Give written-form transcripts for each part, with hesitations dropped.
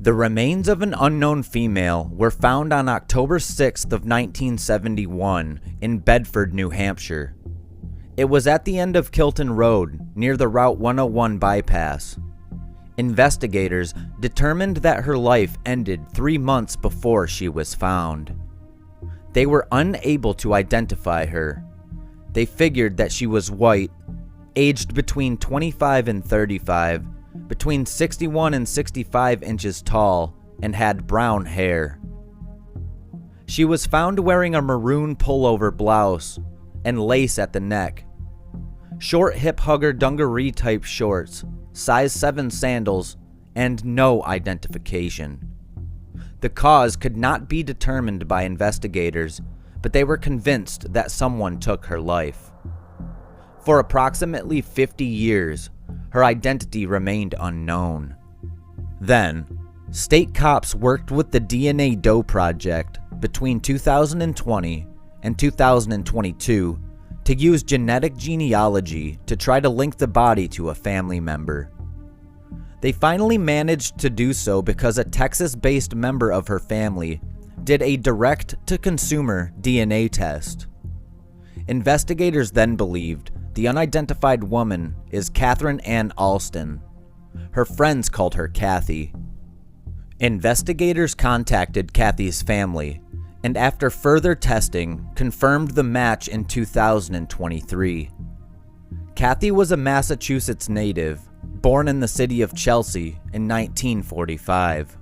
The remains of an unknown female were found on October 6th of 1971 in Bedford, New Hampshire. It was at the end of Kilton Road, near the Route 101 bypass. Investigators determined that her life ended 3 months before she was found. They were unable to identify her. They figured that she was white, aged between 25 and 35, between 61 and 65 inches tall, and had brown hair. She was found wearing a maroon pullover blouse and lace at the neck, short hip-hugger dungaree type shorts, size 7 sandals, and no identification. The cause could not be determined by investigators, but they were convinced that someone took her life. For approximately 50 years, her identity remained unknown. Then, state cops worked with the DNA Doe Project between 2020 and 2022 to use genetic genealogy to try to link the body to a family member. They finally managed to do so because a Texas-based member of her family did a direct-to-consumer DNA test. Investigators then believed the unidentified woman is Catherine Ann Alston. Her friends called her Kathy. Investigators contacted Kathy's family, and after further testing, confirmed the match in 2023. Kathy was a Massachusetts native, born in the city of Chelsea in 1945.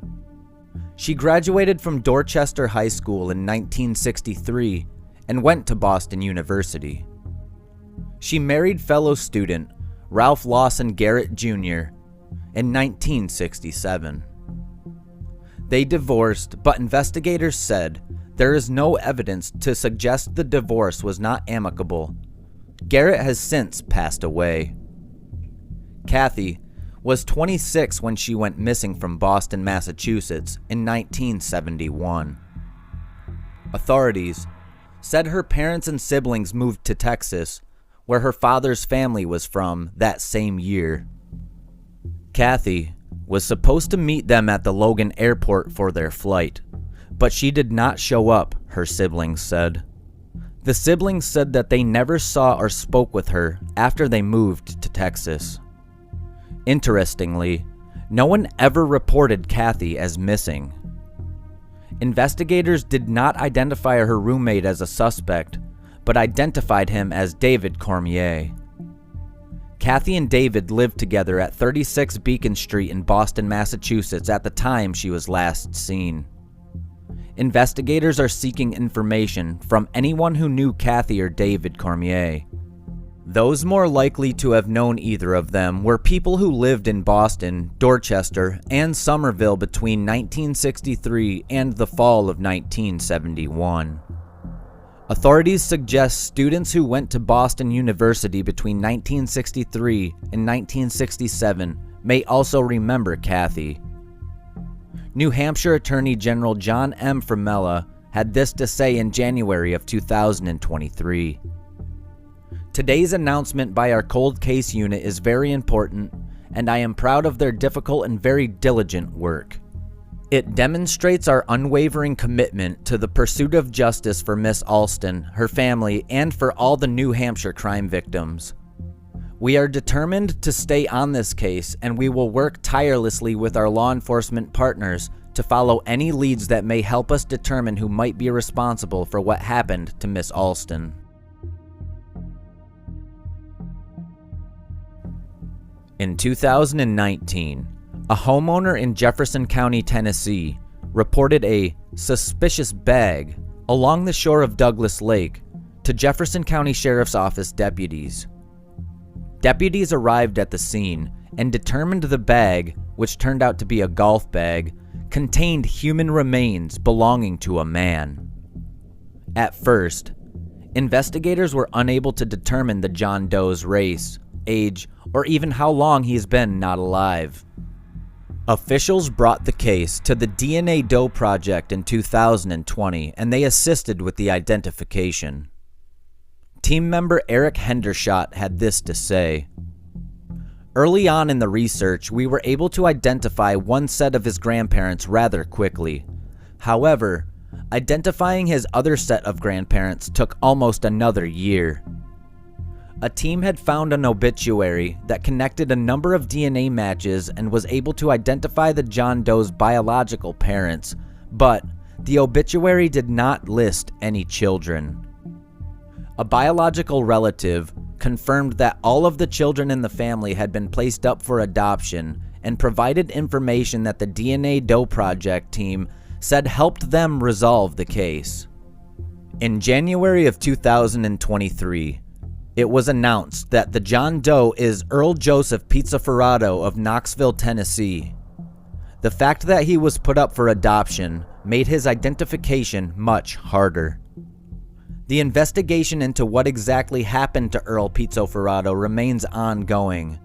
She graduated from Dorchester High School in 1963 and went to Boston University. She married fellow student Ralph Lawson Garrett Jr. in 1967. They divorced, but investigators said there is no evidence to suggest the divorce was not amicable. Garrett has since passed away. Kathy was 26 when she went missing from Boston, Massachusetts in 1971. Authorities said her parents and siblings moved to Texas, where her father's family was from, that same year. Kathy was supposed to meet them at the Logan Airport for their flight, but she did not show up, her siblings said. The siblings said that they never saw or spoke with her after they moved to Texas. Interestingly, no one ever reported Kathy as missing. Investigators did not identify her roommate as a suspect, but identified him as David Cormier. Kathy and David lived together at 36 Beacon Street in Boston, Massachusetts at the time she was last seen. Investigators are seeking information from anyone who knew Kathy or David Cormier. Those more likely to have known either of them were people who lived in Boston, Dorchester, and Somerville between 1963 and the fall of 1971. Authorities suggest students who went to Boston University between 1963 and 1967 may also remember Kathy. New Hampshire Attorney General John M. Fromella had this to say in January of 2023. Today's announcement by our cold case unit is very important, and I am proud of their difficult and very diligent work. It demonstrates our unwavering commitment to the pursuit of justice for Miss Alston, her family, and for all the New Hampshire crime victims. We are determined to stay on this case, and we will work tirelessly with our law enforcement partners to follow any leads that may help us determine who might be responsible for what happened to Miss Alston. In 2019, a homeowner in Jefferson County, Tennessee, reported a suspicious bag along the shore of Douglas Lake to Jefferson County Sheriff's Office deputies. Deputies arrived at the scene and determined the bag, which turned out to be a golf bag, contained human remains belonging to a man. At first, investigators were unable to determine the John Doe's race, age, or even how long he's been not alive. Officials brought the case to the DNA Doe Project in 2020, and they assisted with the identification. Team member Eric Hendershot had this to say: Early on in the research, we were able to identify one set of his grandparents rather quickly. However, identifying his other set of grandparents took almost another year. A team had found an obituary that connected a number of DNA matches and was able to identify the John Doe's biological parents, but the obituary did not list any children. A biological relative confirmed that all of the children in the family had been placed up for adoption and provided information that the DNA Doe Project team said helped them resolve the case. In January of 2023, it was announced that the John Doe is Earl Joseph Pizzoferrato of Knoxville, Tennessee. The fact that he was put up for adoption made his identification much harder. The investigation into what exactly happened to Earl Pizzoferrato remains ongoing.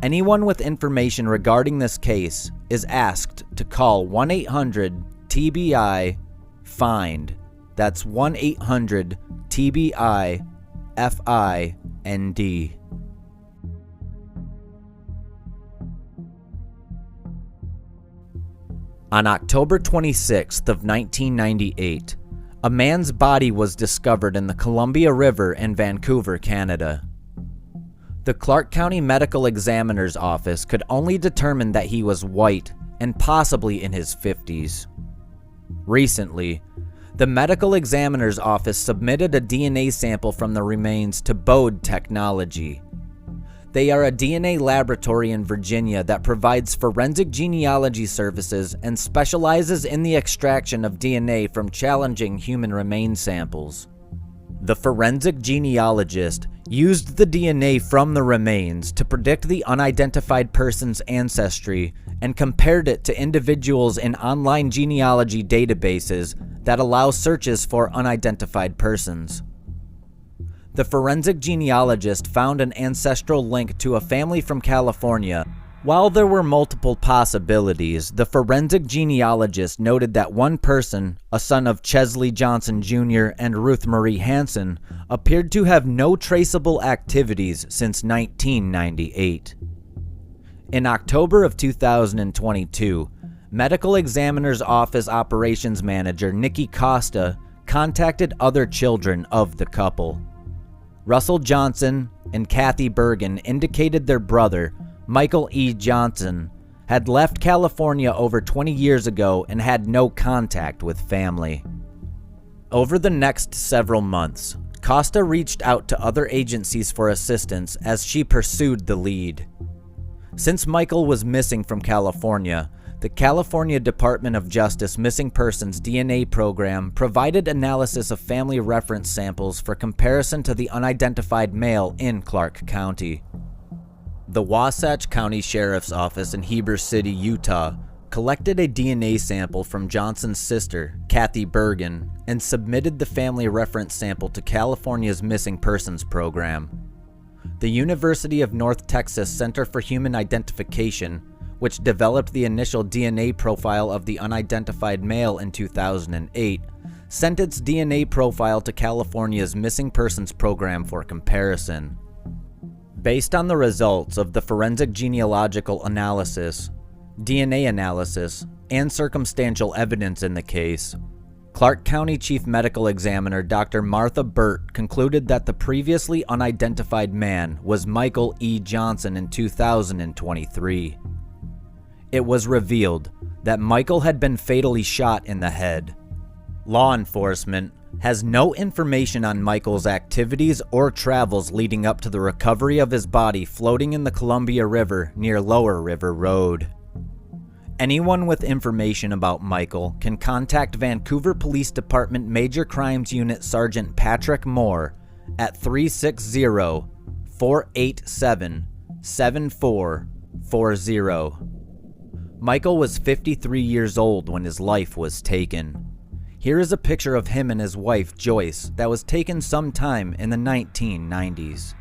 Anyone with information regarding this case is asked to call 1-800-TBI-FIND. That's 1-800-TBI-FIND. On October 26th of 1998, a man's body was discovered in the Columbia River in Vancouver, Canada. The Clark County Medical Examiner's Office could only determine that he was white and possibly in his 50s. Recently, the Medical Examiner's Office submitted a DNA sample from the remains to Bode Technology. They are a DNA laboratory in Virginia that provides forensic genealogy services and specializes in the extraction of DNA from challenging human remains samples. The forensic genealogist used the DNA from the remains to predict the unidentified person's ancestry and compared it to individuals in online genealogy databases that allow searches for unidentified persons. The forensic genealogist found an ancestral link to a family from California. While there were multiple possibilities, the forensic genealogist noted that one person, a son of Chesley Johnson Jr. and Ruth Marie Hansen, appeared to have no traceable activities since 1998. In October of 2022, Medical Examiner's Office Operations Manager Nikki Costa contacted other children of the couple. Russell Johnson and Kathy Bergen indicated their brother, Michael E. Johnson, had left California over 20 years ago and had no contact with family. Over the next several months, Costa reached out to other agencies for assistance as she pursued the lead. Since Michael was missing from California, the California Department of Justice Missing Persons DNA program provided analysis of family reference samples for comparison to the unidentified male in Clark County. The Wasatch County Sheriff's Office in Heber City, Utah, collected a DNA sample from Johnson's sister, Kathy Bergen, and submitted the family reference sample to California's Missing Persons program. The University of North Texas Center for Human Identification, which developed the initial DNA profile of the unidentified male in 2008, sent its DNA profile to California's Missing Persons program for comparison. Based on the results of the forensic genealogical analysis, DNA analysis, and circumstantial evidence in the case, Clark County Chief Medical Examiner Dr. Martha Burt concluded that the previously unidentified man was Michael E. Johnson in 2023. It was revealed that Michael had been fatally shot in the head. Law enforcement has no information on Michael's activities or travels leading up to the recovery of his body floating in the Columbia River near Lower River Road. Anyone with information about Michael can contact Vancouver Police Department Major Crimes Unit Sergeant Patrick Moore at 360-487-7440. Michael was 53 years old when his life was taken. Here is a picture of him and his wife Joyce that was taken sometime in the 1990s.